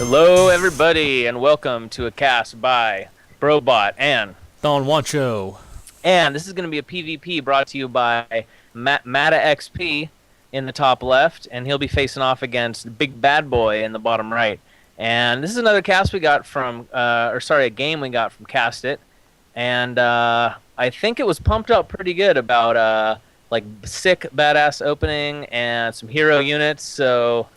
Hello, everybody, and welcome to a cast by Brobot and Don Wancho. this is going to be a PvP brought to you by Mataxp in the top left, and he'll be facing off against BigBadBoy in the bottom right. And this is another cast we got from, a game we got from Cast It, and I think it was pumped up pretty good about like sick badass opening and some hero units. So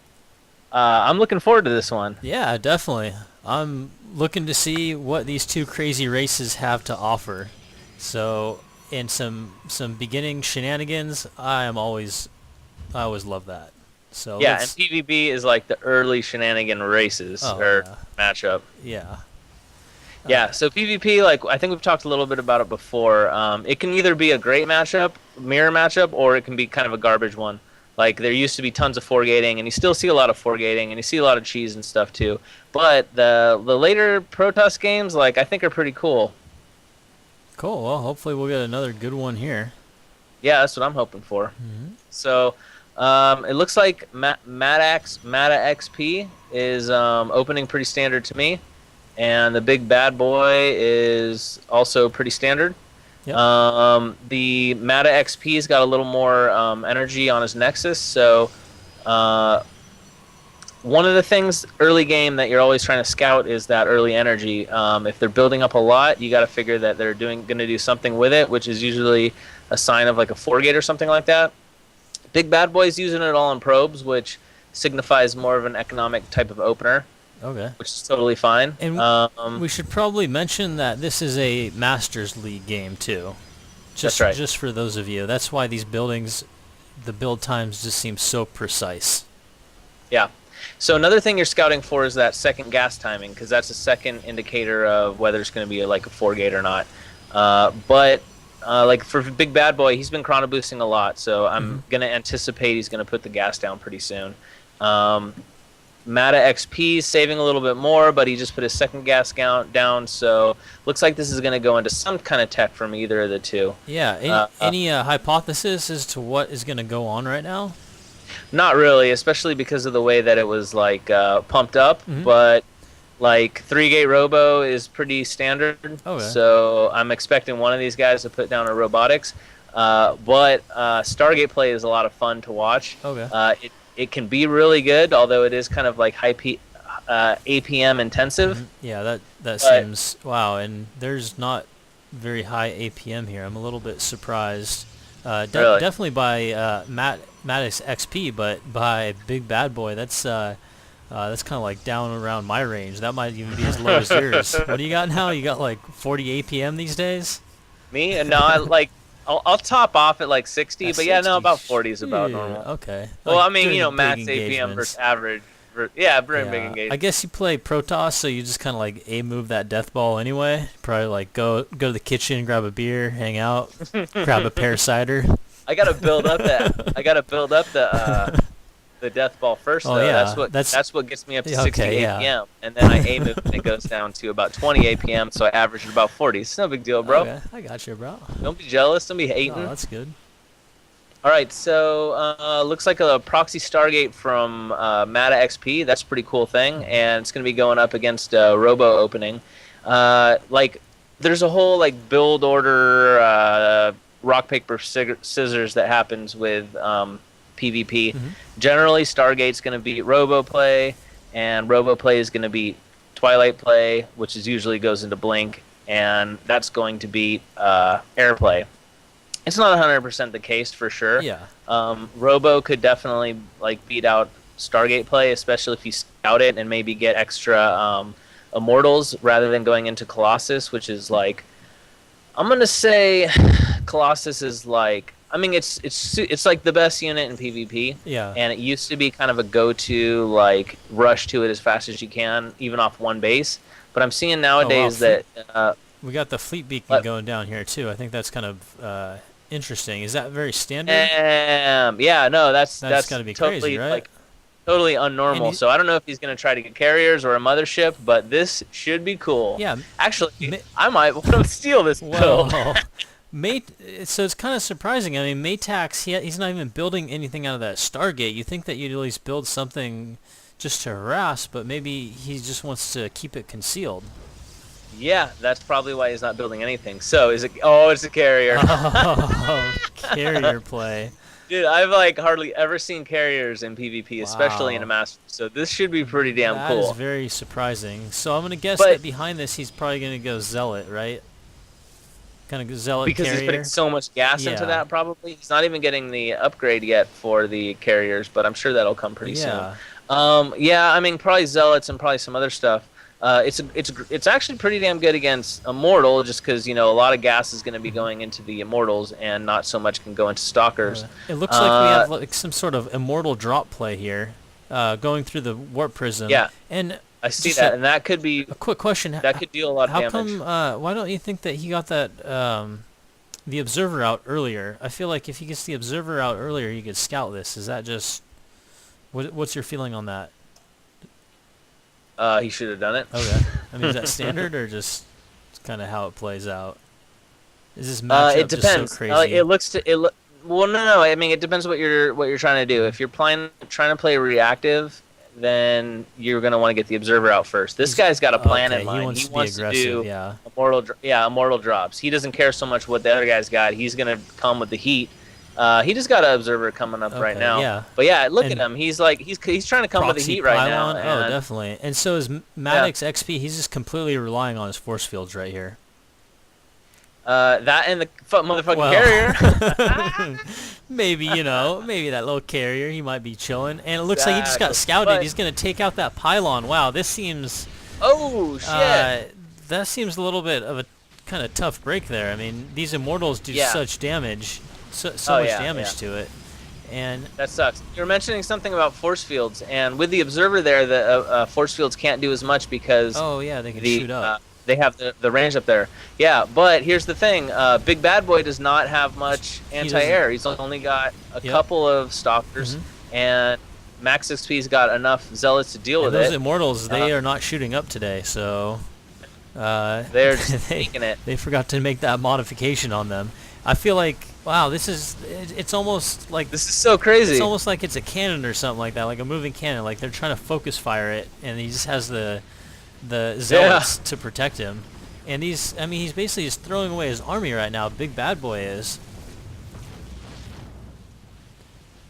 I'm looking forward to this one. Yeah, definitely. I'm looking to see what these two crazy races have to offer. So, in some beginning shenanigans, I always love that. So Yeah, and PvP is like the early shenanigan races or matchup. Yeah. Yeah, so PvP, like I think we've talked a little bit about it before. It can either be a great matchup, mirror matchup, or it can be kind of a garbage one. Like there used to be tons of four-gating, and you still see a lot of four-gating, and you see a lot of cheese and stuff too. But the later Protoss games, like I think, are pretty cool. Cool. Well, hopefully we'll get another good one here. Yeah, that's what I'm hoping for. Mm-hmm. So it looks like Mataxp is opening pretty standard to me, and the BigBadBoy is also pretty standard. Yep. The Mataxp's got a little more energy on his Nexus, so one of the things early game that you're always trying to scout is that early energy. If they're building up a lot, you got to figure that they're going to do something with it, which is usually a sign of like a 4-gate or something like that. BigBadBoy's using it all in probes, which signifies more of an economic type of opener. Okay. Which is totally fine. And we should probably mention that this is a Masters League game too. That's right. Just for those of you. That's why these buildings, the build times just seem so precise. Yeah. So another thing you're scouting for is that second gas timing, because that's a second indicator of whether it's going to be like a 4-gate or not. But like for BigBadBoy, he's been chrono boosting a lot, so I'm going to anticipate he's going to put the gas down pretty soon. Mataxp saving a little bit more, but he just put his second gas down, so looks like this is going to go into some kind of tech from either of the two. Yeah, any hypothesis as to what is going to go on right now? Not really, especially because of the way that it was like pumped up, but like 3-gate robo is pretty standard, so I'm expecting one of these guys to put down a robotics, but Stargate play is a lot of fun to watch. It can be really good, although it is kind of like high APM intensive. Yeah, that seems wow. And there's not very high APM here. I'm a little bit surprised. Really? Definitely by Mataxp, but by BigBadBoy, that's kind of like down around my range. That might even be as low as yours. What do you got now? You got like 40 APM these days? Me? No, I like. I'll top off at like 60, but yeah, no, about 40 is about normal. Okay. Well, like I mean, max APM versus average. During big engagement. I guess you play Protoss, so you just kind of like move that death ball anyway. Probably like go to the kitchen, grab a beer, hang out, grab a pear cider. I gotta build up the death ball first, though. Yeah, that's what gets me up to 60 APM, and then I aim it and it goes down to about 20 APM, so I average at about 40. It's no big deal, bro. Okay, I got you, bro. Don't be jealous. Don't be hating. Oh, that's good. All right, so looks like a proxy Stargate from Mataxp. That's a pretty cool thing, and it's going to be going up against Robo opening. Like, there's a whole like build order rock paper scissors that happens with PvP. Generally, Stargate's going to beat Robo play, and Robo play is going to beat Twilight play, which is usually goes into Blink, and that's going to beat Airplay. It's not 100% the case for sure. Yeah. Robo could definitely like beat out Stargate play, especially if you scout it and maybe get extra Immortals rather than going into Colossus, which is like, I'm gonna say, Colossus is like, I mean, it's like the best unit in PvP. Yeah. And it used to be kind of a go-to, like rush to it as fast as you can, even off one base. But I'm seeing nowadays that we got the fleet beacon going down here too. I think that's kind of interesting. Is that very standard? Yeah, no, that's gotta be totally crazy, right? like totally unnormal. So I don't know if he's gonna try to get carriers or a mothership, but this should be cool. Yeah, actually, I might want to steal this build. So it's kind of surprising. I mean, Matax, he's not even building anything out of that Stargate. You think that you'd at least build something just to harass, but maybe he just wants to keep it concealed. Yeah, that's probably why he's not building anything. So is it? Oh, it's a carrier. Oh, carrier play. Dude, I've like hardly ever seen carriers in PvP, especially in a Wow. master. So this should be pretty damn That is cool. very surprising. So I'm gonna guess But that behind this he's probably gonna go zealot, right? Kind of zealot because he's putting carrier. so much gas into Yeah. that, probably he's not even getting the upgrade yet for the carriers. But I'm sure that'll come pretty soon. Yeah. Yeah, I mean probably zealots and probably some other stuff. It's actually pretty damn good against immortal, just because a lot of gas is going to be going into the immortals and not so much can go into stalkers. It looks like we have like some sort of immortal drop play here, going through the warp prism. Yeah, And I see just that, and that could be a quick question: that could deal a lot of How damage. come? Why don't you think that he got that the observer out earlier? I feel like if he gets the observer out earlier, he could scout this. Is that just what's your feeling on that? He should have done it. Okay. I mean, is that standard or just kind of how it plays out? Is this matchup It depends. just so crazy? Well, no. I mean, it depends what you're trying to do. If you're trying to play reactive, then you're gonna want to get the observer out first. This guy's got a plan in mind. He wants to be aggressive. Yeah. Immortal drops. He doesn't care so much what the other guy's got. He's gonna come with the heat. He just got an observer coming up right now. Yeah. But yeah, look at him. He's like he's trying to come with the Proxy heat right pylon? now. Oh, and- definitely. And so is Mataxp. He's just completely relying on his force fields right here. That and the motherfucking carrier. Maybe maybe that little carrier. He might be chilling. And it looks like he just got scouted. But- He's gonna take out that pylon. Wow, this seems. Oh shit! That seems a little bit of a kind of tough break there. I mean, these immortals do Yeah. such damage, so Oh, much yeah, damage yeah. to it, and That sucks. You were mentioning something about force fields, and with the observer there, the force fields can't do as much because oh yeah, they can the shoot up. they have the range up there. Yeah, but here's the thing: BigBadBoy does not have much anti-air. He's only got a couple of stalkers, and Max XP's got enough zealots to deal And with those it. immortals, they are not shooting up today, so They're just taking it. They forgot to make that modification on them. I feel like, wow, it's almost like This is so crazy. it's almost like it's a cannon or something like that, like a moving cannon. Like they're trying to focus fire it, and he just has the zealots to protect him. And he's basically just throwing away his army right now. BigBadBoy is.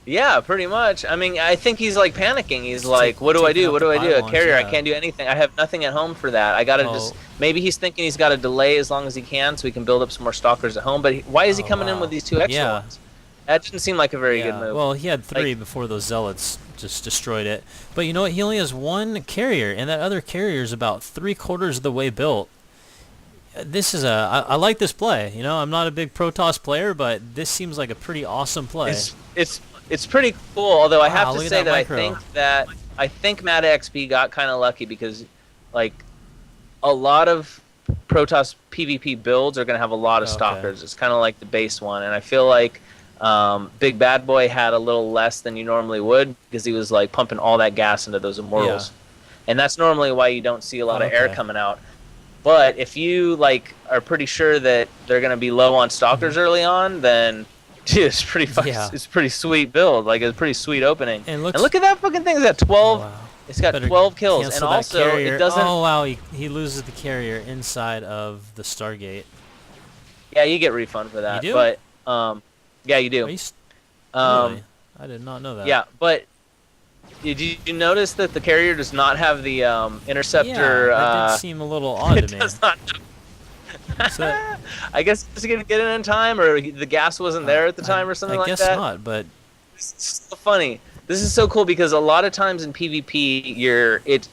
Yeah, pretty much. I mean, I think he's like panicking. He's like, "What do I taking do? out What the do I do? A pylons, carrier? I yeah. can't do anything. I have nothing at home for that. I gotta just." Oh. Maybe he's thinking he's got to delay as long as he can so he can build up some more stalkers at home. But why is he Oh, coming in wow. with these two extra Yeah. ones? That didn't seem like a very good move. Well, he had 3 before those zealots just destroyed it. But you know what? He only has 1 carrier, and that other carrier is about 3/4 of the way built. I like this play. I'm not a big Protoss player, but this seems like a pretty awesome play. It's pretty cool. Although I have Wow, to look at say that that micro. I think Mataxp got kind of lucky because like a lot of Protoss PvP builds are going to have a lot of Okay. stalkers. It's kind of like the base one, and I feel like BigBadBoy had a little less than you normally would because he was like pumping all that gas into those immortals, and that's normally why you don't see a lot of air Okay. coming out. But if you like are pretty sure that they're going to be low on stalkers early on, then dude, it's pretty fucking, Yeah. it's a pretty sweet build. Like it's a pretty sweet opening. And And look at that fucking thing. It's got 12. Wow. It's got Better 12 kills, and cancel that also carrier. it doesn't. Oh wow, he loses the carrier inside of the Stargate. Yeah, you get refund for that. You do? But yeah, you Are do. you really? I did not know that. Yeah, but did you notice that the carrier does not have the interceptor? Yeah, that did seem a little odd it to me. does not. So- I guess it's gonna get in time, or the gas wasn't there at the time, or something I like guess that. not, but It's so funny. This is so cool because a lot of times in PvP,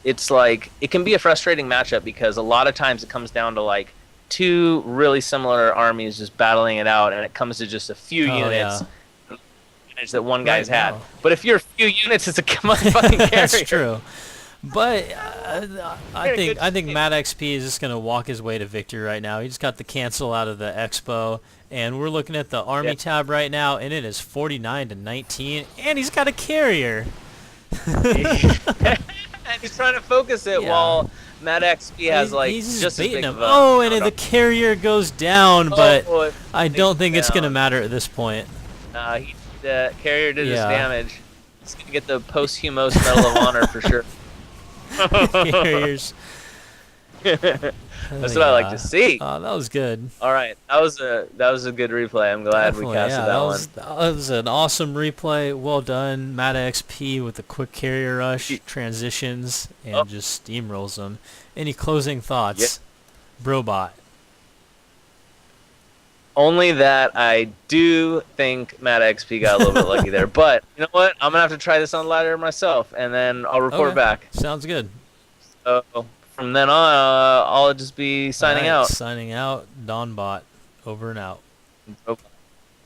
it's like it can be a frustrating matchup because a lot of times it comes down to like 2 really similar armies just battling it out, and it comes to just a few Oh, units that one guy's Right had. now. But if you're a few units, it's a motherfucking carrier. that's true. But I Very think good Mataxp is just gonna walk his way to victory right now. He just got the cancel out of the expo, and we're looking at the army tab right now, and it is 49-19, and he's got a carrier. And he's trying to focus it Yeah. while Mataxp has like he's just as baiting big him. of a Oh, and the carrier goes down, but Oh, it I don't think it's gonna down. matter at this point. The carrier did his Yeah. damage. He's gonna get the posthumous Medal of Honor for sure. Carriers. That's what I like to Yeah. see. That was good. All right, that was a good replay. I'm glad we Definitely, casted yeah. that one. That was an awesome replay. Well done. Mataxp with the quick carrier rush, transitions, Oh, and just steamrolls them. Any closing yeah. thoughts, Brobot? Only that I do think Matt XP got a little bit lucky there. But you know what? I'm gonna have to try this on ladder myself, and then I'll report Okay. back. Sounds good. So from then on, I'll just be signing All right, out. signing out. Donbot. Over and out. Bye.